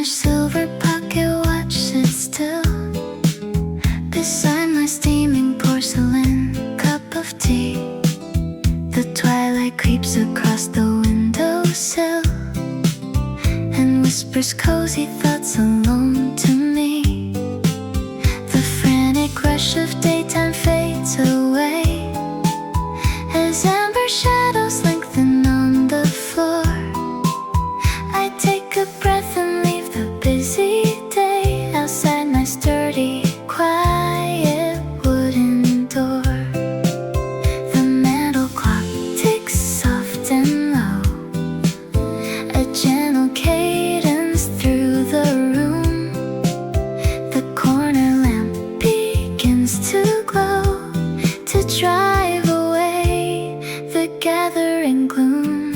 silver pocket watch sits still beside my steaming porcelain cup of tea. The twilight creeps across the windowsill and whispers cozy thoughts alone to me. The frantic rush of daytime fades away as amber shadows lengthen on the floor. I take a breath and leave the busy day outside my sturdy, quiet wooden door. The metal clock ticks soft and low, a gentle cadence through the room. The corner lamp begins to glow to drive away the gathering gloom.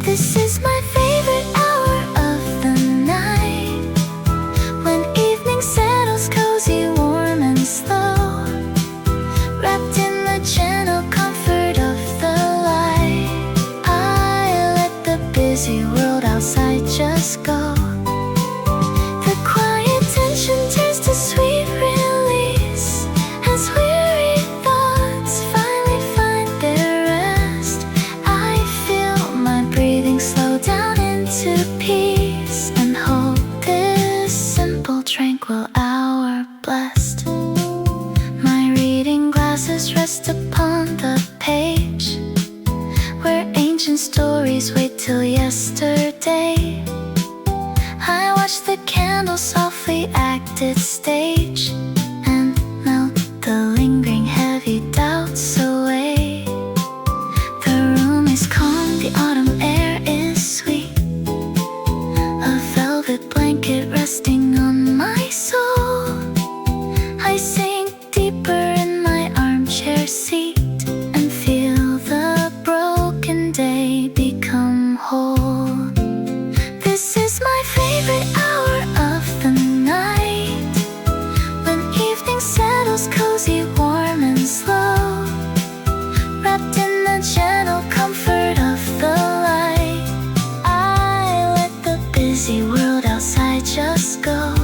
This is my favorite hour of the night, when evening settles cozy, warm and slow, wrapped in the gentle comfort of the light. I let the busy world outside just go. The quiet tension turns to sweet release as weary thoughts finally find their rest. I feel my breathing slow down into peace and hold this simple, tranquil hour blessed. My reading glasses rest upon the page where ancient stories wait till yesterday. I watch the candle softly act its stage and melt the lingering heavy doubts away. The room is calm, the autumn air is sweet, a velvet blanket resting on my soul. I sink deeper in my armchair seat and feel the broken day become whole. This is my favorite hour of the night, when evening settles cozy, warm and slow, wrapped in the gentle comfort of the light. I let the busy world outside just go.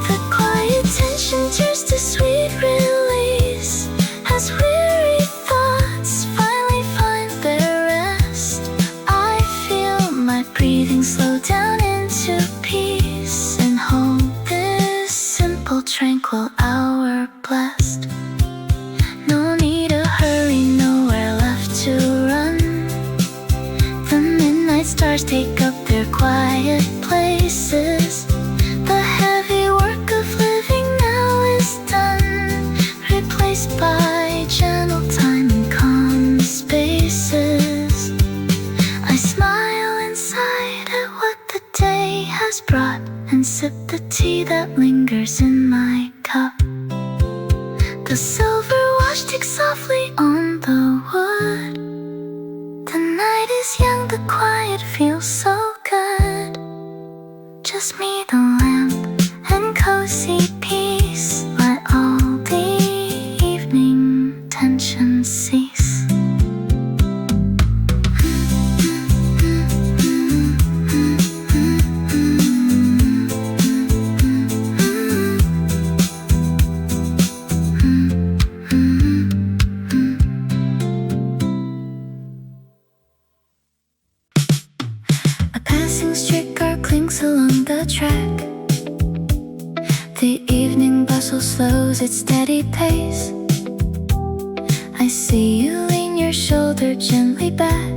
The quiet tension turns to sweet release as weary thoughts finally find their rest. I feel my breathing slow down into peace and hold this simple, tranquil hour blessed. No need to hurry, nowhere left to run. The midnight stars take up their quiet places. The heavy work of living now is done, replaced by gentle time and calm spaces. I smile inside at what the day has brought and sip the tea that lingers in my cup. The silver wash ticks softly on the wood. The night is young, the quiet feels so good. Just me, the lamp, and cozy peace. Let all the evening tension cease. A passing streetcar clinks along the track. The evening bustle slows its steady pace. I see you lean your shoulder gently back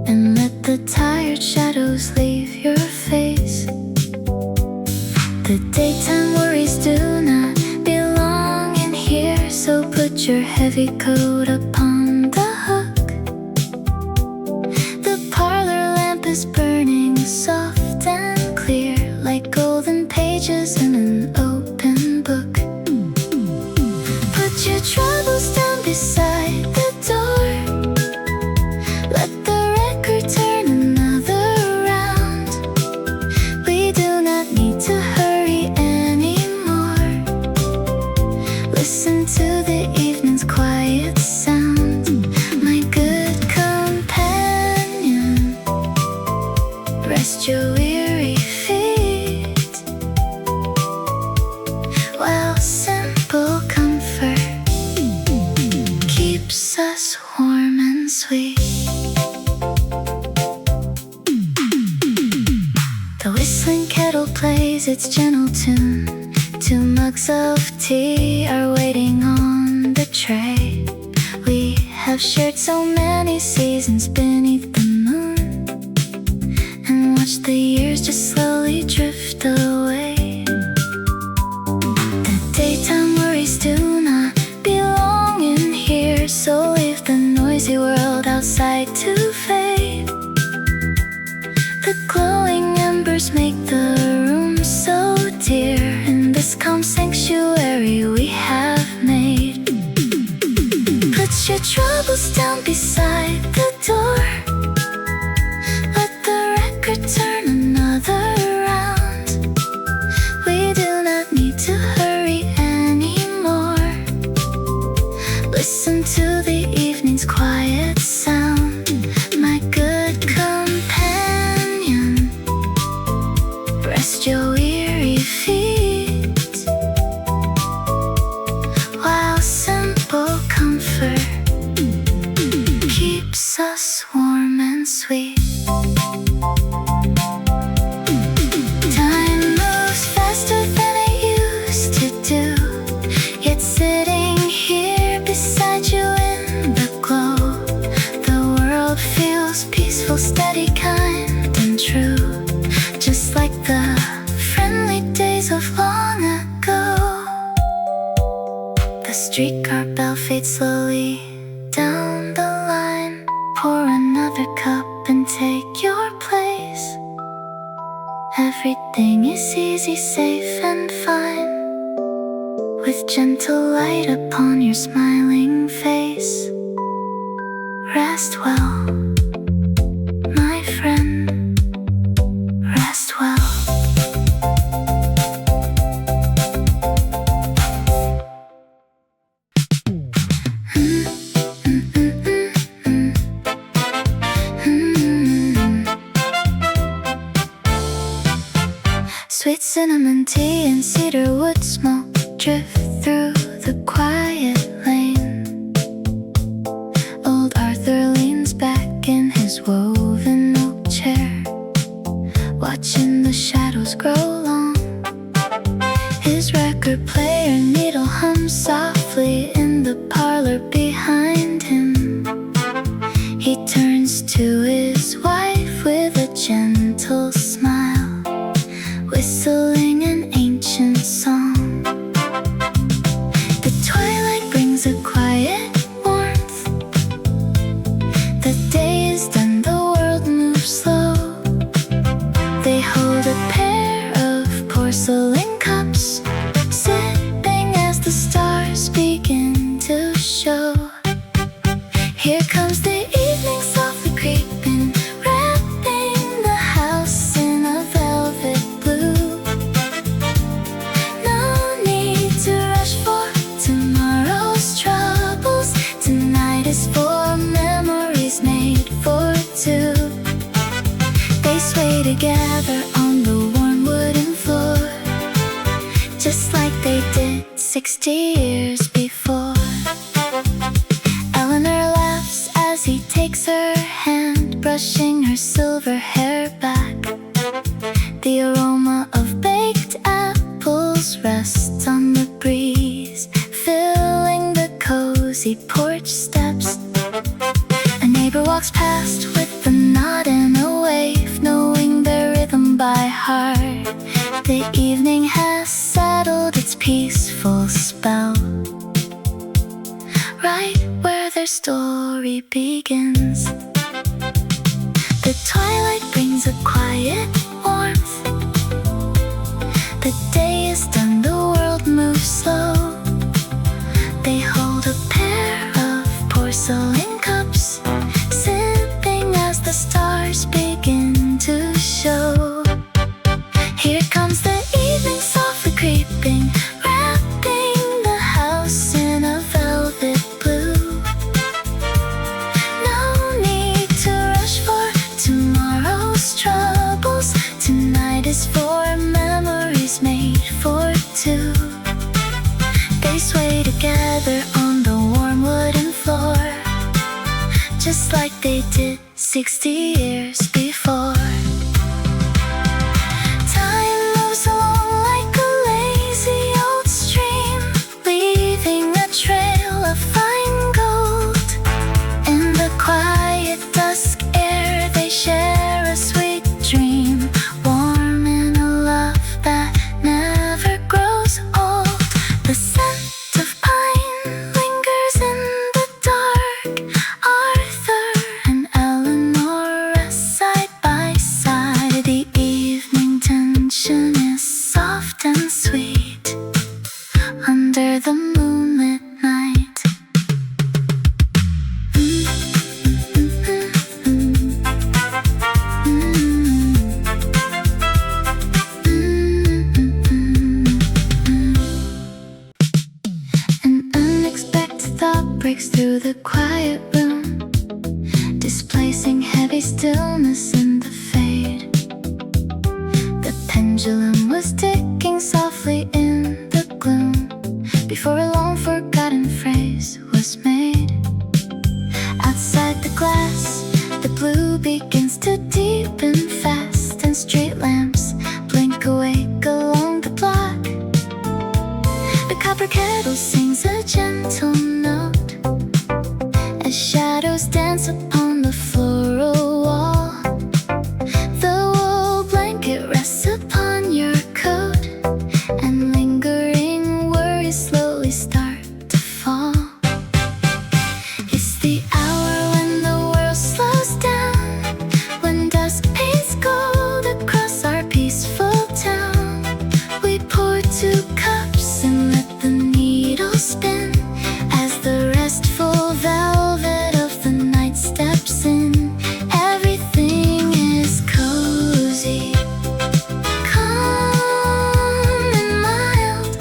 and let the tired shadows leave your face. The daytime worries do not belong in here, so put your heavy coat upon the hook. The parlor lamp is burning soft and clear, like golden pages in an open book. Put your troubles down beside the door. Let the record turn another round. We do not need to hurry anymore. Listen to the evening's quiet sound. Rest your weary feet, while simple comfort keeps us warm and sweet. The whistling kettle plays its gentle tune. 2 mugs of tea are waiting on the tray. We have shared so many seasons beneath the moon, and watched the years just slowly drift away. The daytime worries do not belong in here, so leave the noisy world outside to fade. The glowing embers make the room so dear, in this calm sanctuary we have made. Put your troubles down beside the door, let the record turn another round. We do not need to hurry anymore. Listen to the evening's quiet sound, my good companion. Rest your weary feet, while simple comfort keeps us warm and sweet. Time moves faster than it used to do, yet sitting here beside you in the glow, the world feels peaceful, steady, kind and true, just like the friendly days of long ago. The streetcar bell fades slowly down the line. Pour another cup and take your place. Everything is easy, safe and fine, with gentle light upon your smiling face. Rest well, my friend, rest well. Sweet cinnamon tea and cedar wood smoke drift through the quiet lane. Old Arthur leans back in his woven oak chair, watching the shadows grow long. His record player needle hums softly in the parlor behind him. He turns to his wife with a gentle smile, whistling an ancient song. The twilight brings a quiet warmth. The day is done, the world moves slow. They hold a pair of porcelain cups, sipping as the stars begin to show. Here comes the evening softly creeping, wrapping the house in a velvet blue. No need to rush for tomorrow's troubles. Tonight is for memories made for two. They sway together on the warm wooden floor, just like they did 60 years before. Eleanor laughs as he takes her hand, brushing her silver hair back. The aroma of baked apples rests on the breeze, filling the cozy porch steps. A neighbor walks past with a nod and a wave, knowing their rhythm by heart. The evening has settled its peaceful spell, right where their story begins. The twilight brings a quiet warmth. The day is done, the world moves slow. They hold a pair of porcelain cups, sipping as the stars begin to show. Here comes the evening softly creeping, wrapping the house in a velvet blue. No need to rush for tomorrow's trouble. they did 60 years before. Time moves along like a lazy old stream, leaving a trail of fine gold. In the quiet dusk air they share a sweet dream, warm in a love that never grows old. The scent of pine lingers in the dark. Arthur and Eleanor rest side by side. The evening tension is soft and sweet under the moonlit night. An unexpected thought breaks through the quiet room, displacing heavy stillness in the fade. The pendulum was ticking softly in the gloom before a long forgotten phrase was made. Outside the glass, the blue begins to deepen fast, and street lamps blink awake along the block. The copper kettle sings a gentle note as shadows dance upon the floral wall. The wool blanket rests upon your coat, and lingering worries slowly start to fall. It's the hour when the world slows down, when dusk paints gold across our peaceful town. We pour 2 cups and let the needle spin as the restful velvet of the night steps in. Everything is cozy, calm and mild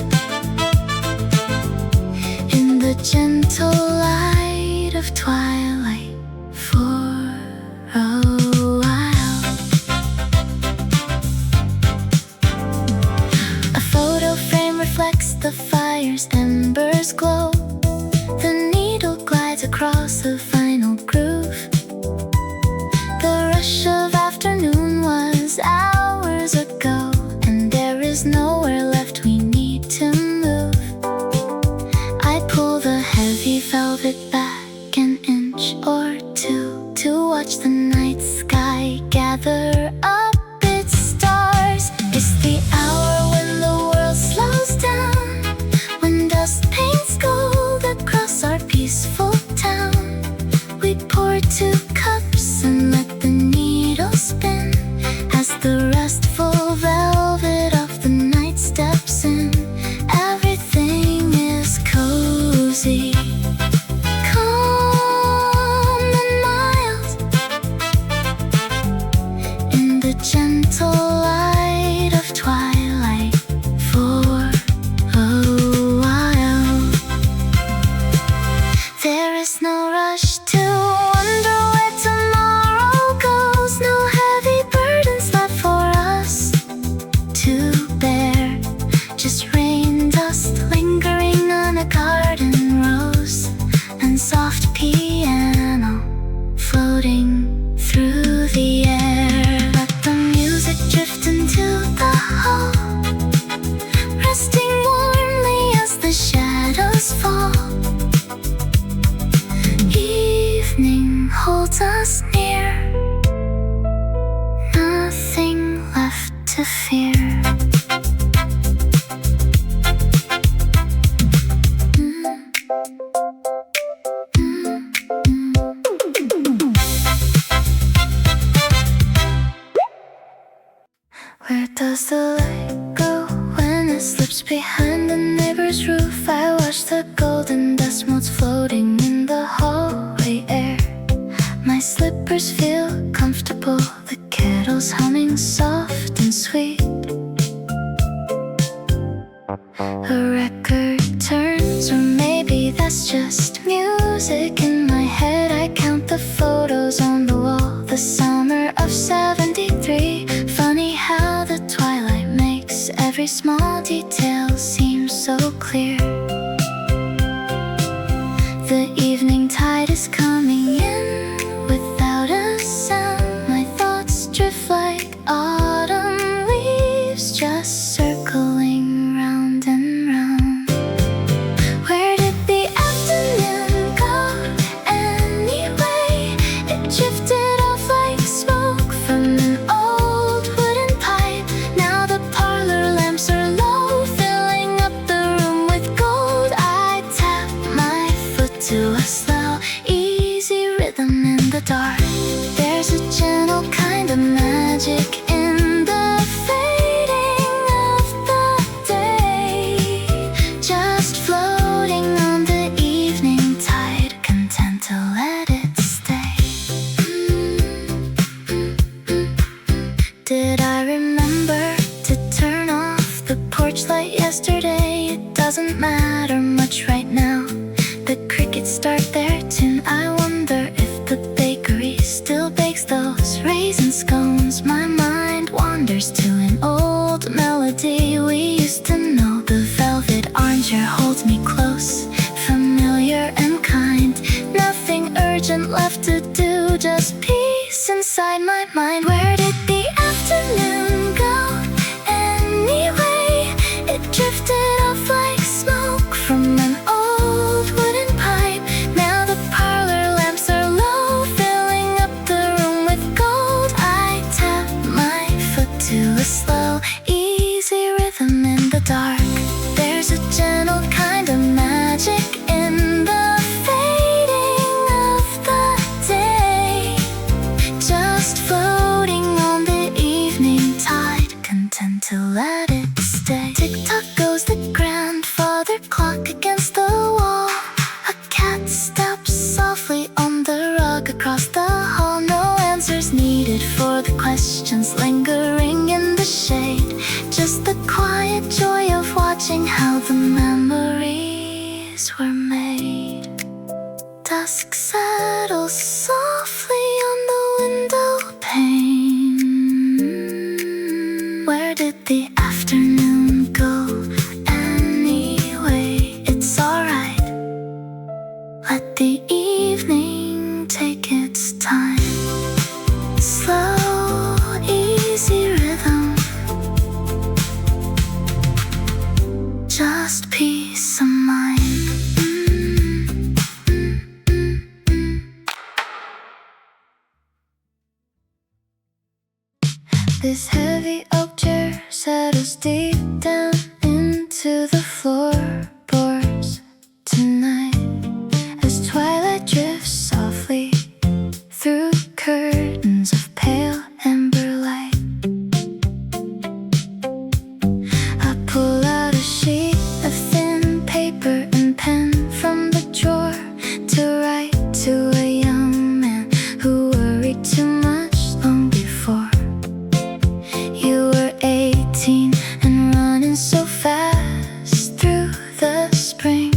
in the gentle light of twilight for a while. A photo frame reflects the fire's embers glow. The needle glides across a vinyl groove. The rush of afternoon was hours ago, and there is nowhere left we need to move. I pull the heavy velvet back an inch or two to watch the night sky gather up its stars. It's the hour when the world slows down, when dust paints gold across our peaceful town. We pour 2 cups and let the needle spin as the restful velvet of the night steps in. Everything is cozy, calm and mild in the gentle light of twilight for a while. There is no rush to wonder where tomorrow goes, no heavy burdens left for us to bear. Just rain dust lingering on a garden rose, and soft piano floating through the air. Let the music drift into the hall, resting warmly as the shadows fall. Evening holds us near, nothing left to fear. Where does the light go when it slips behind the neighbor's roof? I watch the golden dust motes floating in the hallway air. My slippers feel comfortable, the kettle's humming soft and sweet. A record turns, or maybe that's just music in my head. I count the photos on the wall, the summer of '73. Funny how the twilight makes every small detail seem so clear. The evening tide is coming in with Did I remember to turn off the porch light yesterday? It doesn't matter much right now. The crickets start their tune. I wonder if the bakery still bakes those raisin scones. My mind wanders to an old melody we used to know. The velvet armchair holds me close, familiar and kind. Nothing urgent left to do, just peace inside my mind. Where did the afternoon go anyway? It drifted off like smoke from an old wooden pipe. Now the parlor lamps are low, filling up the room with gold. I tap my foot to a slow, easy rhythm in the dark. There's a gentle kind of magic in the fading of the day, just floating on the evening tide, content to let it stay. Tick-tock goes the grandfather clock against the wall. A cat steps softly on the rug across the hall. No answers needed for the questions lingering in the shade, just the quiet joy of watching how the memories were made. Dusk settles softly on the window pane. Where did the afternoon go anyway? It's alright, let the evening take its time. Slow, easy rhythm, just peace of mind. This heavy oak chair settles deep down into the floorboards tonight, as twilight drifts softly through curtains of pale amber light. I pull out a sheet of thin paper and pen from the drawer to write to a young man who worried too much long before. You were 18 and running so fast through the spring,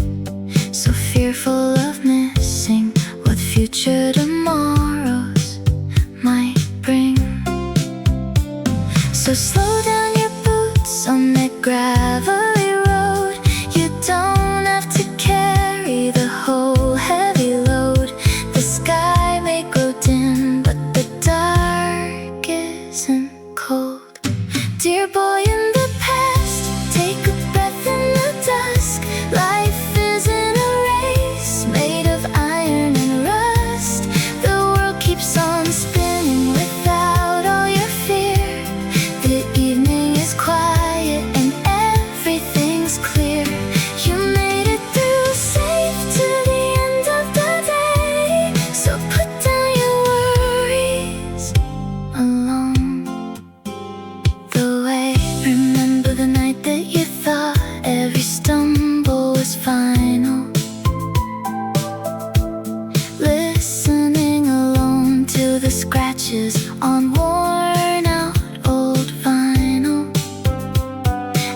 so fearful of missing what future tomorrows might bring. So slow down your boots on that gravelly road. You don't have to carry the whole heavy load. The sky may grow dim, but the dark isn't cold. Dear boy in the past, take a breath in the dusk. Life isn't a race made of iron and rust. The world keeps on spinning without all your fear. The evening is quiet and everything's clear. You made it through safe to the end of the day, so put down your worries along the way. Remember the night that you thought every stumble was final, listening alone to the scratches on worn out old vinyl.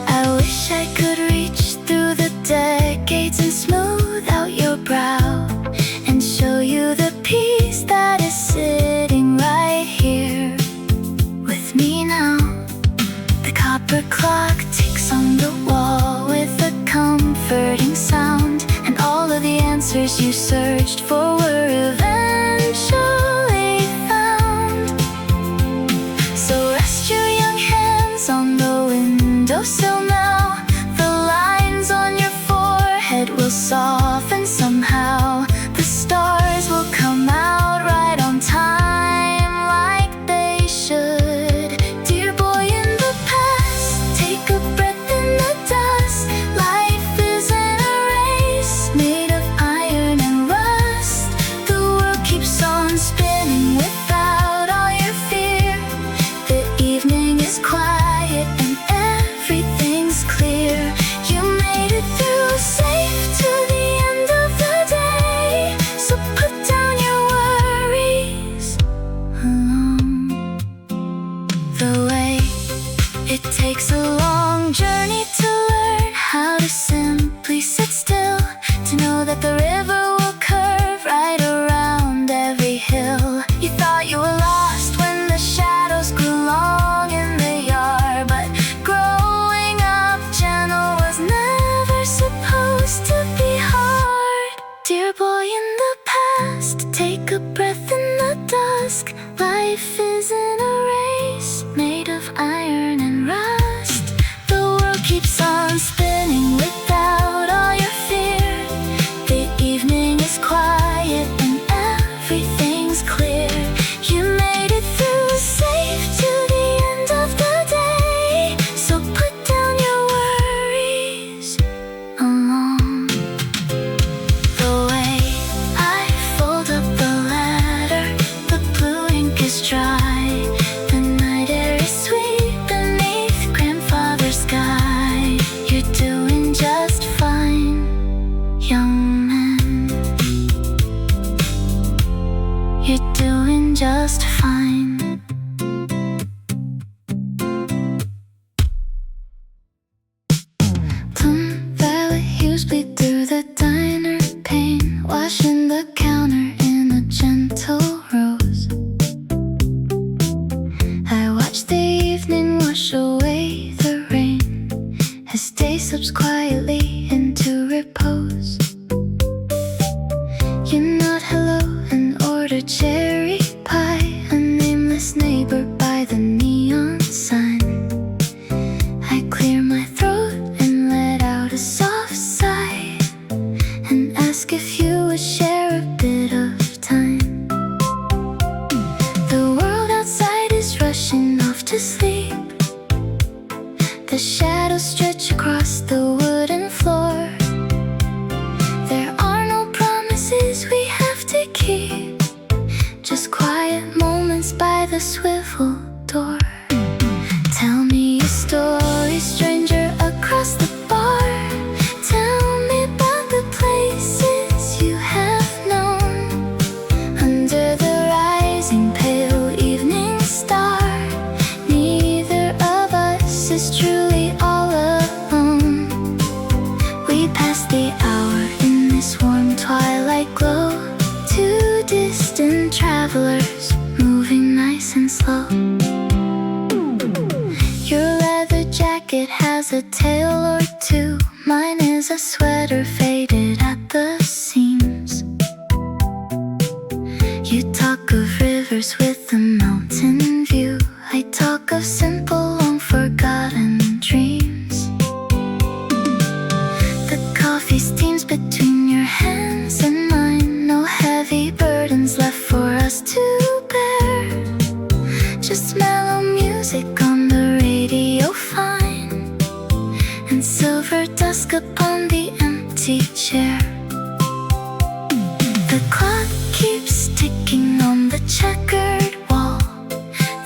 I wish I could reach through the decades and smooth out your brow and show you the peace that is sitting right here with me now. The copper clock ticks on the wall with a comforting sound, and all of the answers you searched for were eventually found. So rest your young hands on the windowsill now. The lines on your forehead will soften somehow. The stars will come out right on time, like they should. Dear boy in the past, take a breath in the dust. Life isn't a race made of iron and rust. The world keeps on spinning without all your fear. The evening is quiet and everything's clear. You made it through safe to the end of the day, so put down your worries along the way. It takes a long journey to learn how to simply sit still, to know that the river will curve right around every hill. You thought you were lost when the shadows grew long in the yard, but growing up gentle was never supposed to be hard. Dear boy in the past, take a breath in the dusk. Life isn't a race made of iron and rust. The world keeps on spinning without all your fear. The evening is quiet and everything's clear. You made it through safe to the end of the day, so put down your worries along the way. I fold up the letter, the blue ink is dry, the night air is sweet beneath grandfather's sky. You're doing just fine, young man. You're doing just fine. Plum Valley hues bleed through the diner pane, washing the counter in a gentle rose. I watch the evening wash away the rain as day slips quietly into repose. You nod hello and order cherry pie, a nameless neighbor by the neon sign. I clear my throat and let out a soft sigh, and ask if you would share a bit of time. The world outside is rushing off to sleep. The shadows stretch across the wooden floor. There are no promises we have to keep, just quiet moments by the swivel door. Tell me a story, stranger across the bar. Tell me about the places you have known. Under the rising pale evening star, neither of us is truly all alone. We pass the hour in this warm twilight glow, two distant travelers moving nice and slow. Your leather jacket has a tail or two, mine is a sweater faded at the seams. You talk of rivers with a mountain view, I talk of simple long forgotten dreams. The coffee steams between your hands and mine, no heavy burdens left for us to bear, just mellow music on the radio fine, and silver dusk upon the empty chair. The clock keeps ticking on the checkered wall.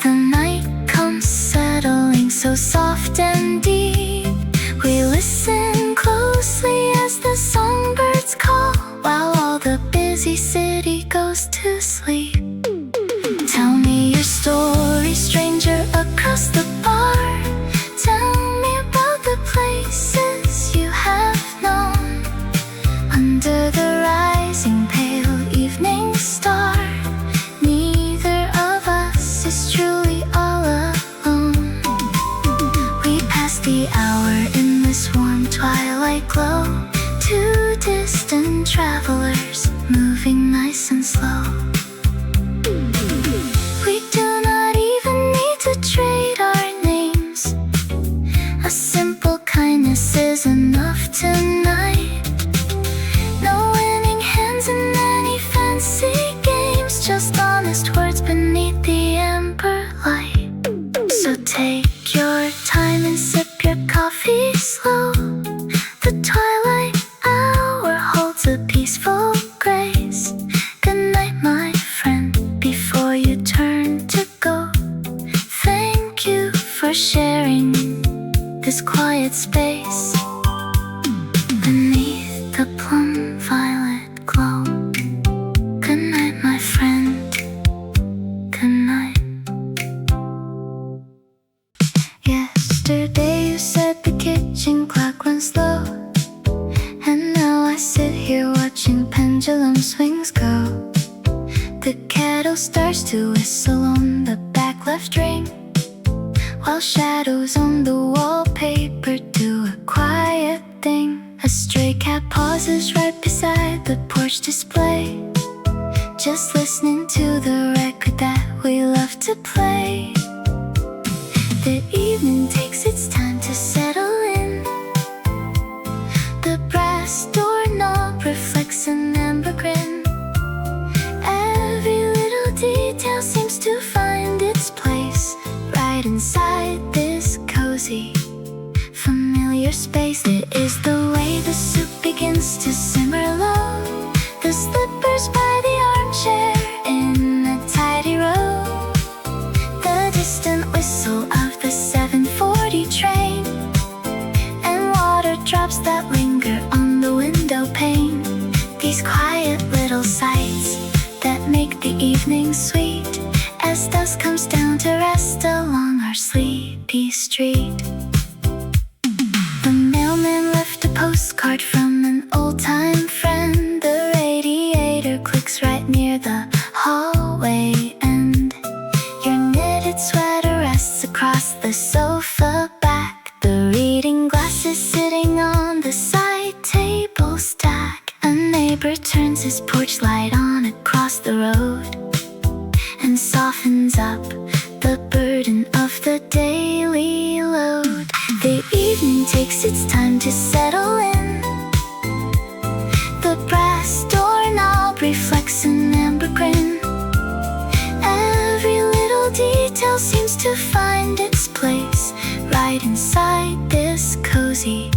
The night comes settling so soft and deep. We listen closely as the songbirds call, while all the busy city goes to sleep. Tell me your story, stranger across the bar. Tell me about the places you have known. Under the rising pale evening star, neither of us is truly all alone. We pass the hour in this warm twilight glow, two distant travelers moving nice and slow. We do not even need to trade our names, a simple kindness is enough tonight. No winning hands in any fancy games, just honest words beneath the amber light. So take your time and sip your coffee slow. The twilight hour holds a peaceful grace. Good night, my friend, before you turn to go. Thank you for sharing this quiet space beneath the plum violet glow. Good night, my friend. Good night. Yes. Yesterday you said the kitchen clock runs slow, and now I sit here watching pendulum swings go. The kettle starts to whistle on the back left ring, while shadows on the wallpaper do a quiet thing. A stray cat pauses right beside the porch display, just listening to the record that we love to play. The evening takes its time to settle in. The brass doorknob reflects an amber grin. Every little detail seems to find its place right inside this cozy, familiar space. It is the way the soup begins to simmer low, the slippers by the armchair in a tidy row, the distant whistle of the 7:40 train, and water drops that linger on the window pane. These quiet little sights that make the evening sweet, as dusk comes down to rest along our sleepy street. The mailman left a postcard from an old-time friend. The radiator clicks right near the hallway end. Your knitted sweater rests across the sofa back. The reading glasses sitting on the side table stack. A neighbor turns his porch light on across the road and softens up the burden of the daily load. The evening takes its time to settle in. The brass doorknob reflects an amber grin. Every little detail seems to find its place right inside this cozy,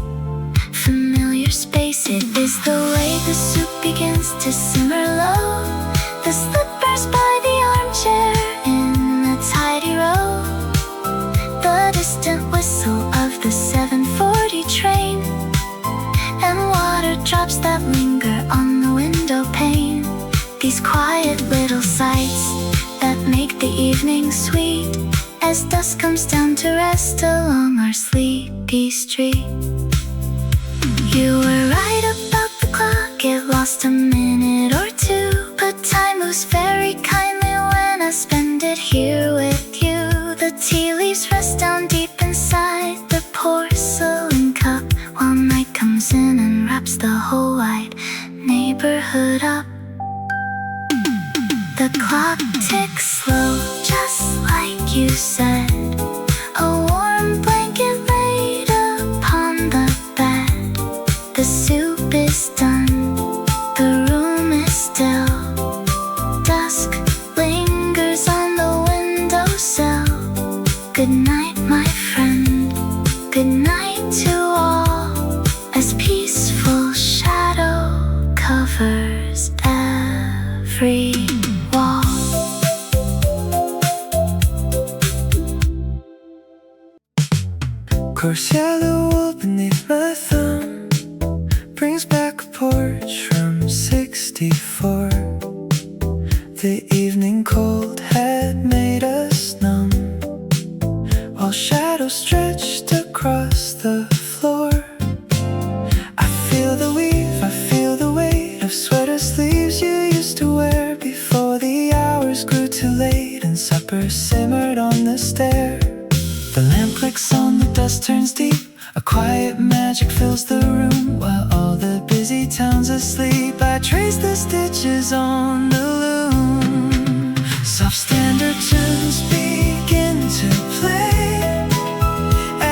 familiar space. It is the way the soup begins to simmer low, the slippers by the armchair in a tidy row, the distant whistle of the 7:40 train, and water drops that linger on the window pane. These quiet little sights that make the evening sweet, as dusk comes down to rest along our sleepy street. You were right about the clock, it lost a minute or two, but time moves very kindly when I spend it here with you. The tea leaves rest down deep inside the porcelain cup, while night comes in and wraps the whole wide neighborhood up. The clock ticks slow, just like you said. A warm blanket laid upon the bed. The soup is done, the room is still. Dusk lingers on the windowsill. Good night, my friend, good night to all, as peaceful shadow covers every wall. Coarse yellow wool beneath my thumb brings back a porch from '64. The evening cold had made us numb, while shadows stretched across the floor. I feel the weave, I feel the weight of sweater sleeves you used to wear before the hours grew too late and supper simmered on the stair. The lamp clicks on, the dust turns deep. A quiet magic fills the room while all the busy town's asleep. I trace the stitches on the loom. Soft standard tunes begin to play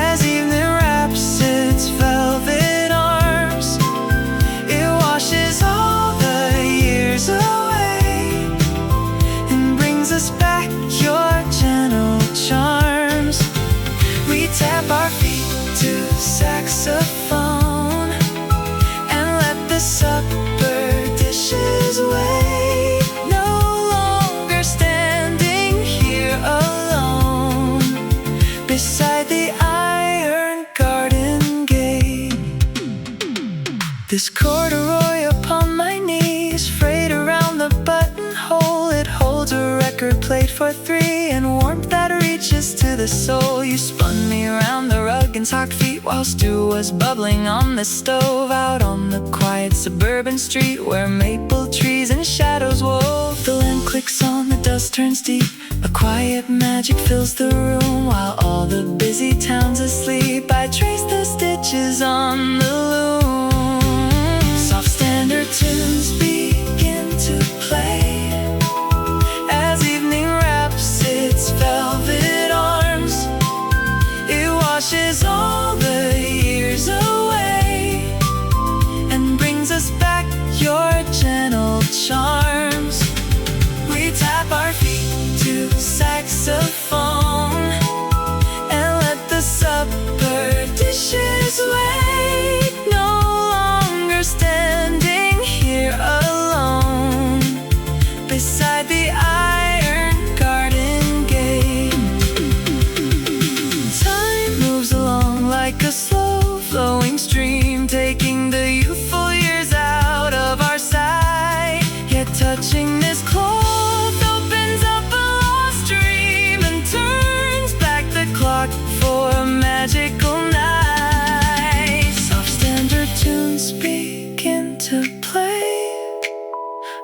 as evening wraps its velvet arms. It washes all the years away and brings us back your gentle charms. We tap our feet to saxophone and let the supper dishes wait. No longer standing here alone beside the iron garden gate. This corduroy upon my knees, frayed around the buttonhole. It holds a record played for three and warmth that reaches to the soul. You spun me around the rug and socked feet while stew was bubbling on the stove. Out on the quiet suburban street where maple trees and shadows wove. The lamp clicks on, the dust turns deep. A quiet magic fills the room while all the busy town's asleep. I trace the stitches on the loom. Soft standard tunes begin to play as evening wraps its velvet arms. It washes all the years away and brings us back your gentle charms. We tap our feet to saxophone and let the supper dishes wait. No longer standing here alone beside the iron garden gate. Time moves along like a slow flowing stream, taking the youthful years out of our sight. Yet touching this cloth opens up a lost dream and turns back the clock for a magical night. Soft standard tunes begin to play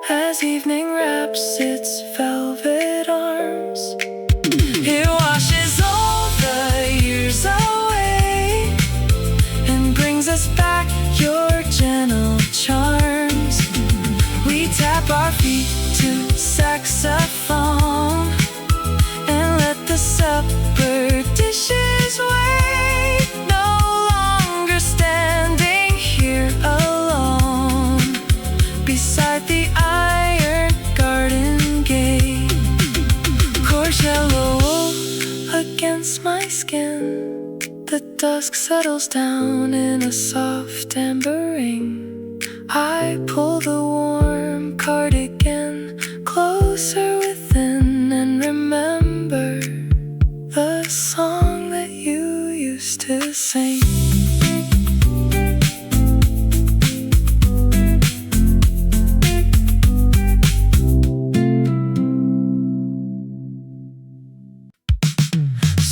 as evening wraps its velvet arms. It washes all the years away and brings us back your gentle charms. We tap our feet to saxophone and let the supper dishes wait. No longer standing here alone beside the iron garden gate. Chords yellow against my skin. The dusk settles down in a soft amber ring. I pull the warm cardigan closer within and remember the song that you used to sing.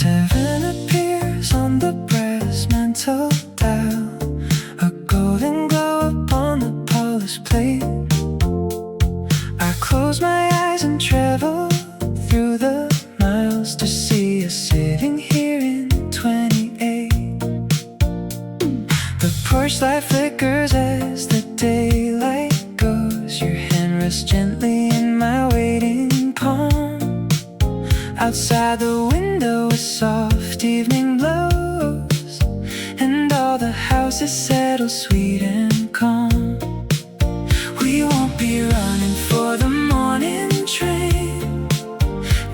Seven appears on the brass mantel dial, a golden glow upon the polished plate. I close my eyes and travel through the miles to see us sitting here in 28. The porch light flickers as the daylight goes. Your hand rests gently in my waiting palm. Outside the window a soft evening blows, and all the houses settle sweet and calm. We won't be running for the morning train.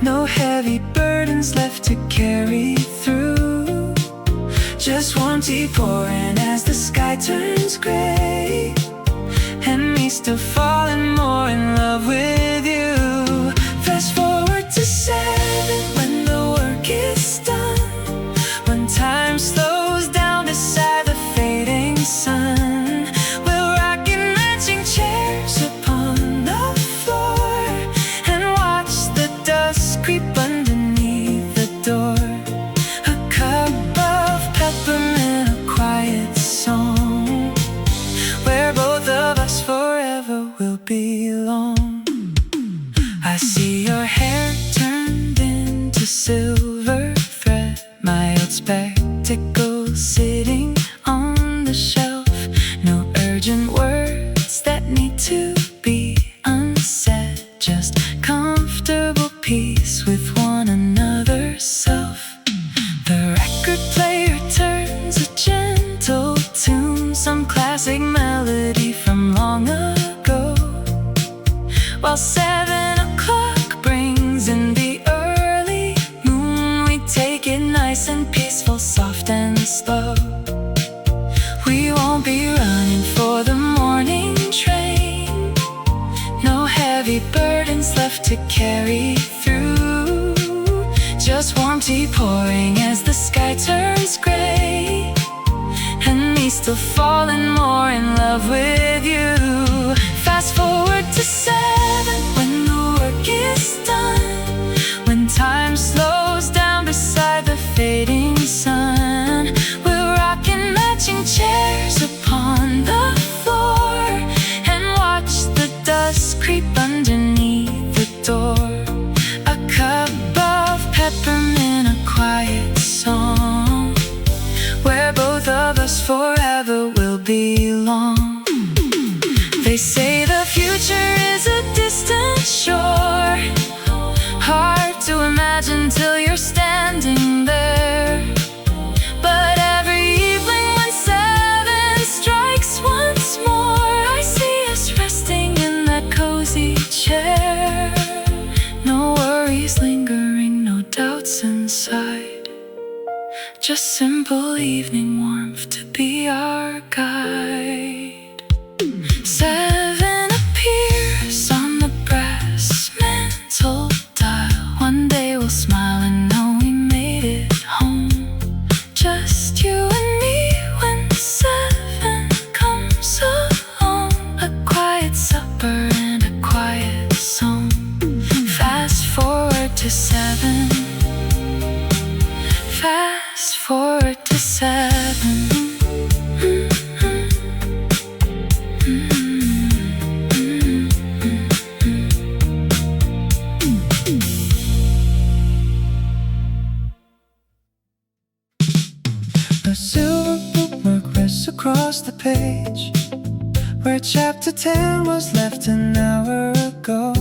No heavy burdens left to carry through. Just warm tea pouring as the sky turns gray, and me still falling more in love with you. Fast forward to 7 when the work is done, when time slows down beside the fading sun. We'll rock in matching chairs upon the floor and watch the dust creep underneath the door. A cup of peppermint, a quiet song where both of us forever will belong. I see your hair turned into silver thread, my old spectacles sitting on the shelf. No urgent words that need to be unsaid, just comfortable peace with one another's self. The record player turns a gentle tune, some classic melody from long ago, while 7 o'clock brings in the early moon. We take it nice and peaceful, soft and slow. We won't be running for the morning train. No heavy burdens left to carry through. Just warm tea pouring as the sky turns gray, and me still falling more in love with you. Fast forward to 7 when the work is done, when time slows down beside the just simple evening warmth to be our guide. 7 appears on the brass mantle dial. One day we'll smile and know we made it home. Just you and me when 7 comes along. A quiet supper and a quiet song. Fast forward to 7. Fast forward to 7. A silver bookmark rests across the page where chapter 10 was left an hour ago.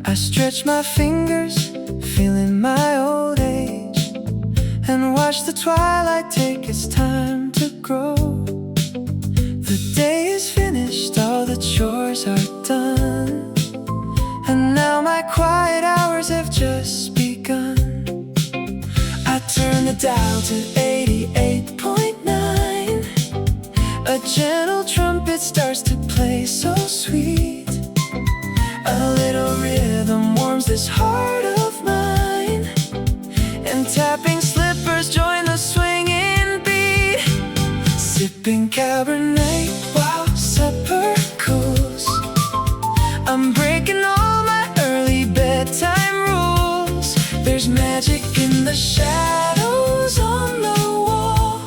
I stretch my fingers, feeling my old age, and watch the twilight take its time to grow. The day is finished, all the chores are done, and now my quiet hours have just begun. I turn the dial to 88.9. A gentle trumpet starts to play so sweet. A little rhythm warms this heart of mine, and tapping slippers join the swinging beat. Sipping Cabernet while supper cools. I'm breaking all my early bedtime rules. There's magic in the shadows on the wall.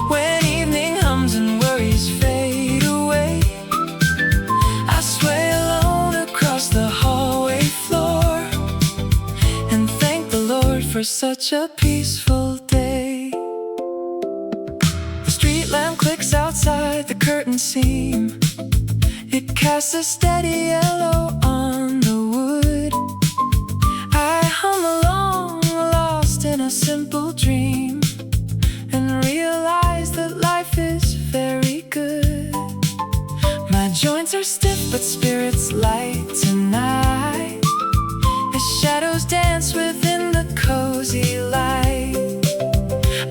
When evening hums and worries fade away, I sway alone across the hallway floor and thank the Lord for such a peaceful day. The street lamp clicks outside the curtain seam. It casts a steady yellow on the wood. I hum along, lost in a simple dream, and realize that life is very good. My joints are stiff but spirits light tonight, as shadows dance within the cozy light.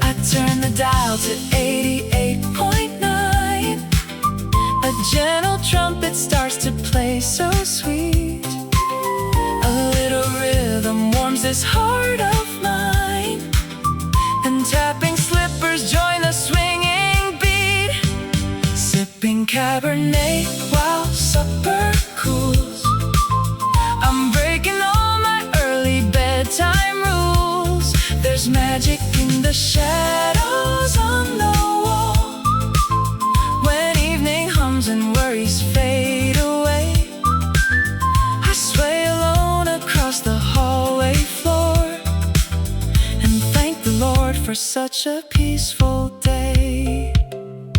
I turn the dial to 88.9. A gentle trumpet starts to play so sweet. A little rhythm warms this heart of mine, and tapping slippers join the swinging beat. Sipping Cabernet while supper cools. I'm breaking all my early bedtime rules. There's magic in the shadows on the wall. When evening hums and worries fade away, I sway alone across the hallway floor and thank the Lord for such a peaceful day.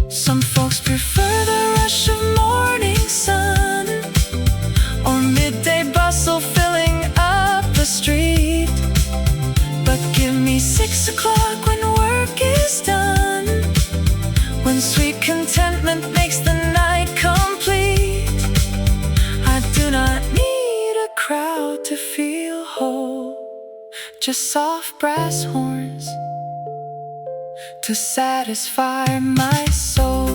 Some folks prefer the rush of morning sun or midday bustle filling up the street, but give me 6 o'clock when work is done, when sweet contentment makes the night complete. I do not need a crowd to feel whole, just soft brass horns to satisfy my soul.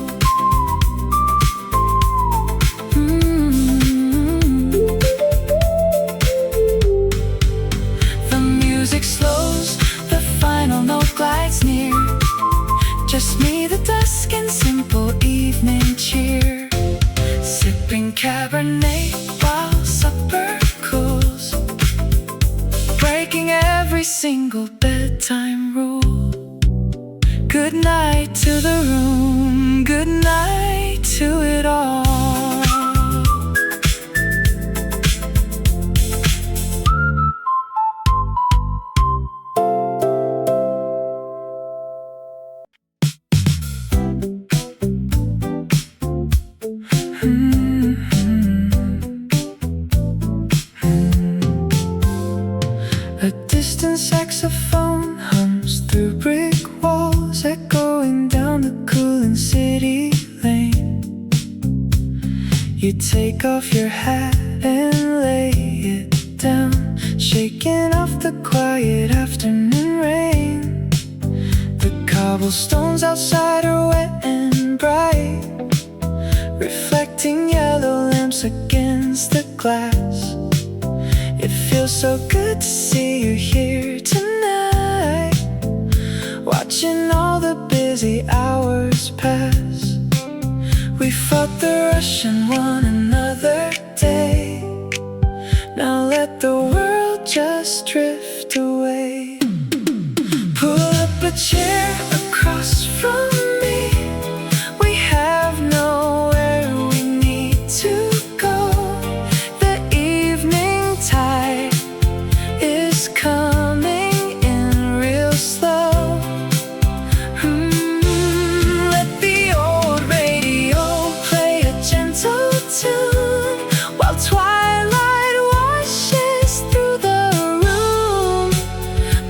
The music slows, the final note glides near. Just me, the dusk, and simple evening cheer. Sipping Cabernet while supper cools, breaking every single bedtime rule. Good night to the room, good night to it all. A distant saxophone hums through brick walls, echoing down the cooling city lane. You take off your hat and lay it down, shaking off the quiet afternoon rain. cobblestones outside are wet and bright, reflecting yellow lamps against the glass. It feels so good to see you here tonight, watching all the busy hours pass. We fought the rush and won another day. Now let the world just drift away. Pull up a chair across from me. We have nowhere we need to go. The evening tide is coming in real slow. Let the old radio play a gentle tune while twilight washes through the room.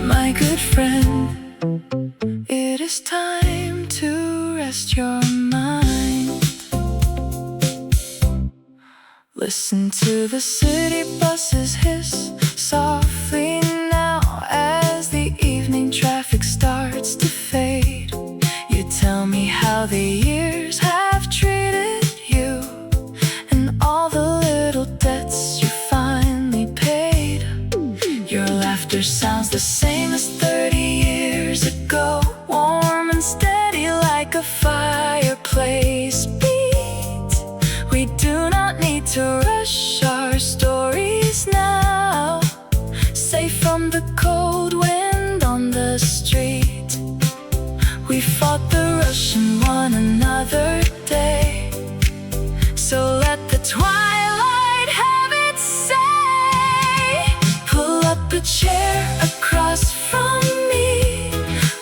My good friend, it is time to rest your mind. Listen to the city buses hiss softly now as the evening traffic starts to fade. You tell me how the years have treated you and all the little debts you finally paid. Your laughter sounds the same as 30 years ago, warm and steady like a fireplace beat. We do not need to rush our stories now, safe from the cold wind on the street. We fought the rush and won another day. So let the twilight have its say. Pull up a chair across from me.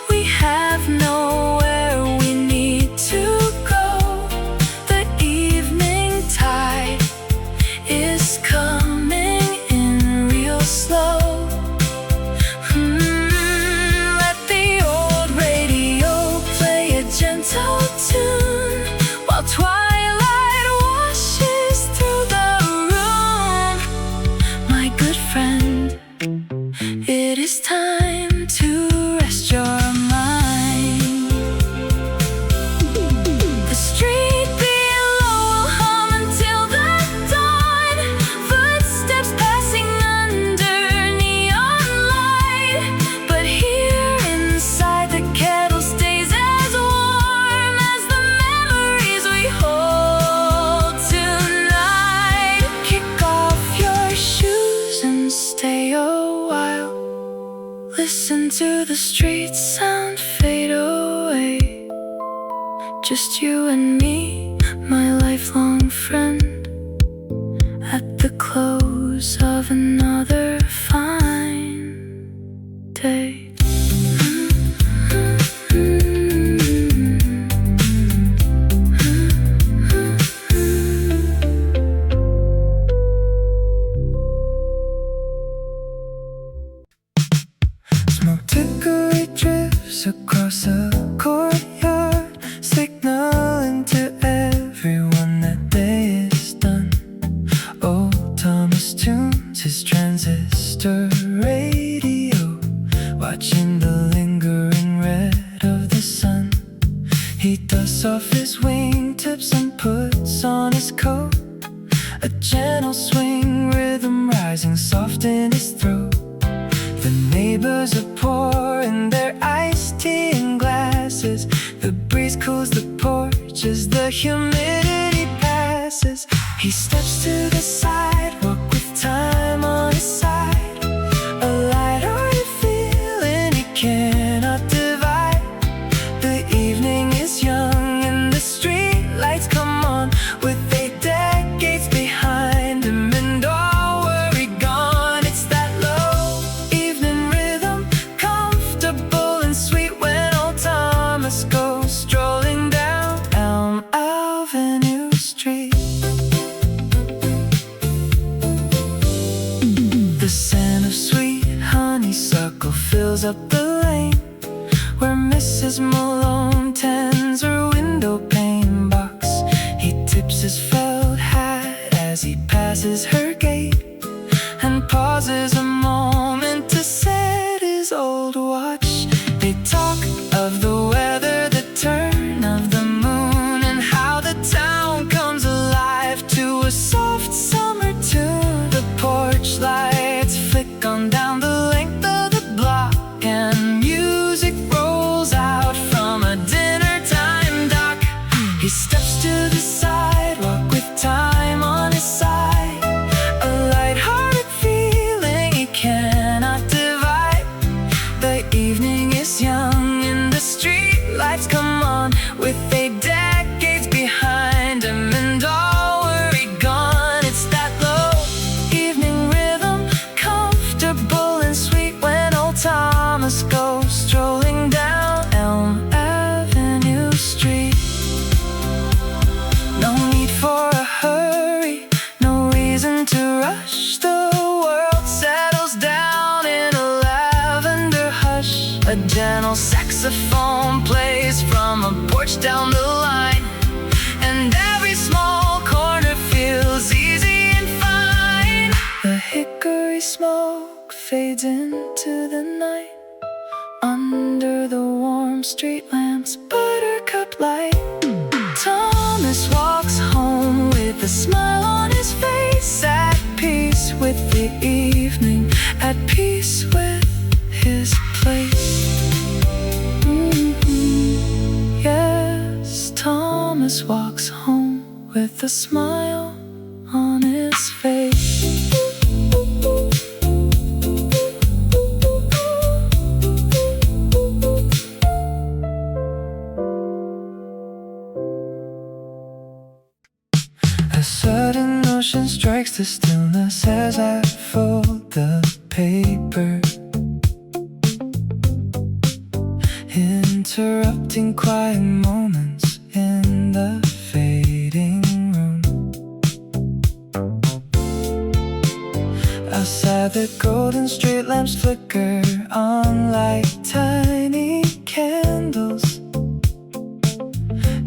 We have nowhere we need to go. The evening tide is coming in real slow. Let the old radio play a gentle tune while twilight washes through the room. My good friend, it is time to rest your mind. The street below will hum until the dawn, footsteps passing under neon light. But here inside the kettle stays as warm as the memories we hold tonight. Kick off your shoes and stay a while. Listen to the street sound fade away. Just you and me, my lifelong friend, at the close of another fine day. Smoked hickory drifts across a courtyard, signaling to everyone that day is done. Old Thomas tunes his transistor radio, watching the lingering red of the sun. He dusts off his wingtips and puts on his coat, a gentle swing rhythm rising soft in his throat. The neighbors are pouring their iced tea in glasses. The breeze cools the porch as the humidity passes. He steps to the sidewalk with time on his side, a light-hearted feeling he cannot divide. The evening is young and the street lights come on, with 8 decades behind him and all worry gone. It's that low evening rhythm, comfortable and sweet, when old Thomas goes strolling down Elm Avenue Street. The scent of sweet honeysuckle fills up the lane, where Mrs. Malone tends her window pane box. He tips his felt hat as he passes her gate, and pauses a moment to set his old watch. They talk of the weather evening is young and the street lights come on with a decades behind them and all worry gone. It's that low evening rhythm, comfortable and sweet when old Thomas goes strolling down Elm Avenue Street. No need for a hurry, no reason to rush. The world settles down in a lavender hush. A gentle saxophone plays from a porch down the line, and every small corner feels easy and fine. The hickory smoke fades into the night under the warm street lamps, buttercup light. Thomas walks home with a smile on his face, at peace with the evening, at peace with his place. Yes, Thomas walks home with a smile on his face. A sudden notion strikes the stillness as I fold the paper, interrupting quiet moments in the fading room. Outside the golden street lamps flicker on like tiny candles,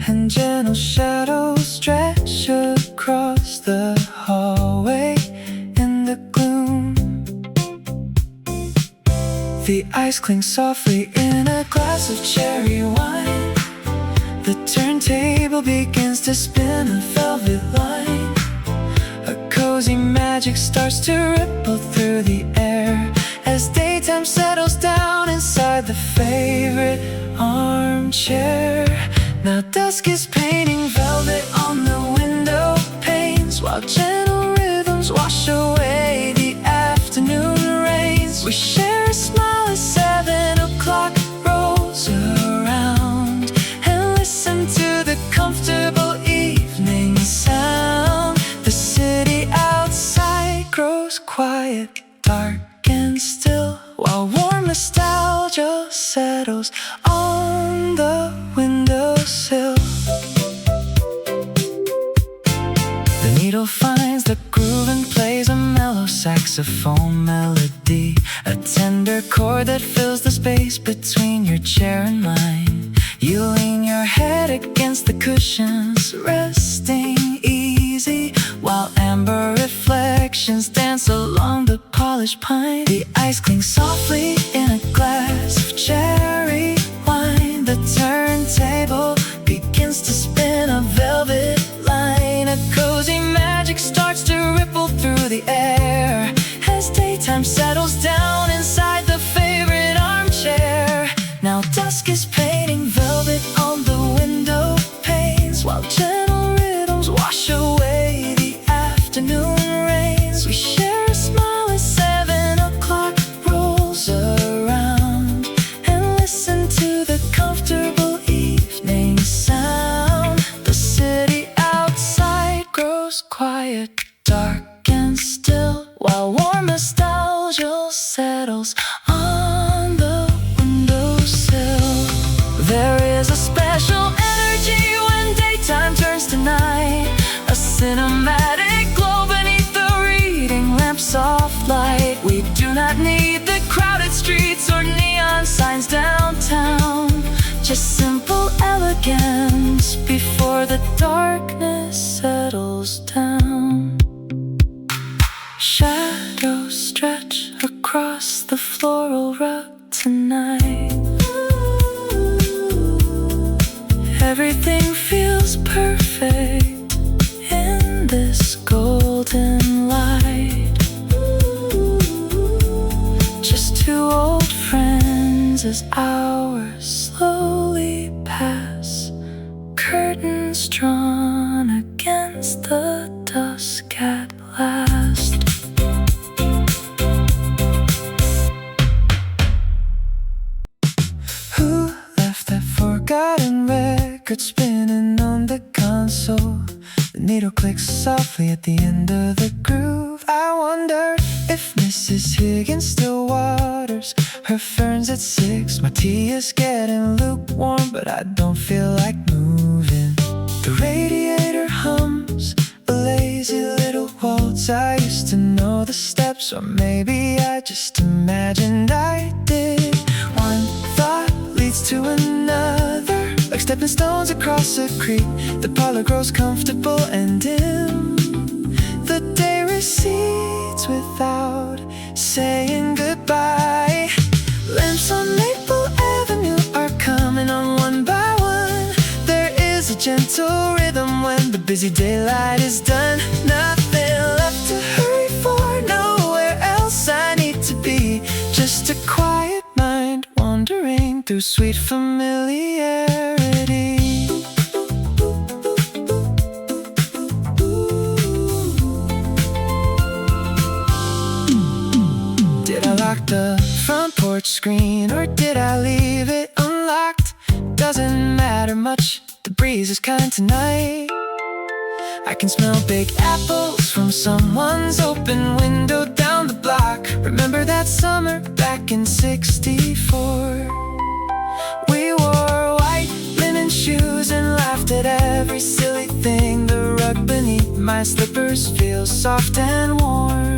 and gentle shadows stretch across the hallway in the gloom. The ice clings softly in a glass of cherry wine. The turntable begins to spin a velvet line. A cozy magic starts to ripple through the air as daytime settles down inside the favorite armchair. Now dusk is painting velvet on the window panes, while gentle rhythms wash away the afternoon rains. We share a smile as 7 o'clock rolls around, and listen to the comfortable evening sound. The city outside grows quiet, dark and still, while warm nostalgia settles on the windowsill. The needle finds the groove and plays a mellow saxophone melody, a tender chord that fills the space between your chair and mine. You lean your head against the cushions, resting easy, while amber reflections dance along the polished pine. The ice clings softly in a glass of cherry wine. The turntable begins to spin a velvet line. A cozy magic starts to ripple through the air as daytime settles down inside the favorite armchair. Now dusk is painting velvet on the window panes, while gentle rhythms wash away the afternoon rains. We share a smile as 7 o'clock rolls around, and listen to the comfortable evening sound. The city outside grows quiet, dark and still, while warm nostalgia settles on the windowsill. There is a special energy when daytime turns to night, a cinematic glow beneath the reading lamp's soft light. We do not need the crowded streets or neon signs downtown, just simple elegance before the darkness settles down. Shadows stretch across the floral rug tonight. Everything feels perfect in this golden light. Just two old friends as hours slowly pass, curtains drawn against the dusk at last. record spinning on the console. The needle clicks softly at the end of the groove. I wonder if Mrs. Higgins still waters her ferns at 6. My tea is getting lukewarm, but I don't feel like moving. The radiator hums a lazy little waltz. I used to know the steps, or maybe I just imagined I did. One thought leads to another, like stepping stones across a creek. The parlor grows comfortable and dim. The day recedes without saying goodbye. Lamps on Maple Avenue are coming on one by one. There is a gentle rhythm when the busy daylight is done. Nothing left to hurry for, nowhere else I need to be. Just a quiet mind wandering through sweet familiarity. Did I lock the front porch screen, or did I leave it unlocked? Doesn't matter much, the breeze is kind tonight. I can smell big apples from someone's open window down the block. Remember that summer back in '64? We wore white linen shoes and laughed at every silly thing. The rug beneath my slippers feels soft and warm.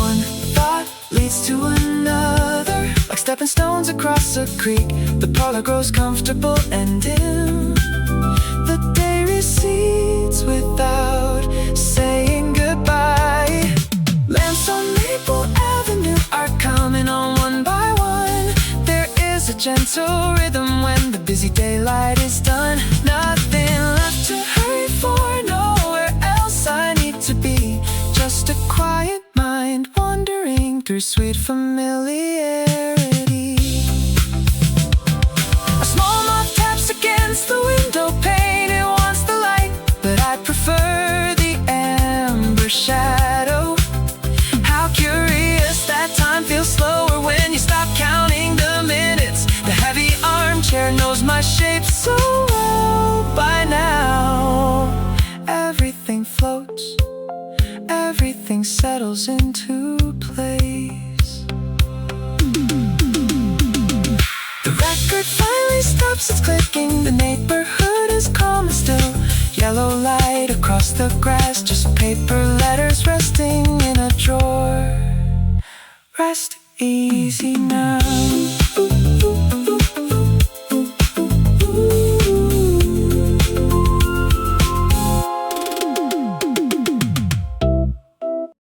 One thought leads to another, like stepping stones across a creek. The parlor grows comfortable and dim. The day recedes without saying goodbye. Lamps on Maple Avenue are coming on one by one. There is a gentle rhythm when the busy daylight is done. Nothing left to hurry for, nowhere else I need to be. Just a quiet mind wandering through sweet familiarity. A small moth taps against the window pane. It wants the light, but I prefer the amber shadow. How curious that time feels slower when you stop counting the minutes. The heavy armchair knows my shape so well by now. Everything floats, everything settles into place. The record finally stops its clicking. The neighborhood is calm and still. Yellow light across the grass, just paper letters resting in a drawer. Rest easy now.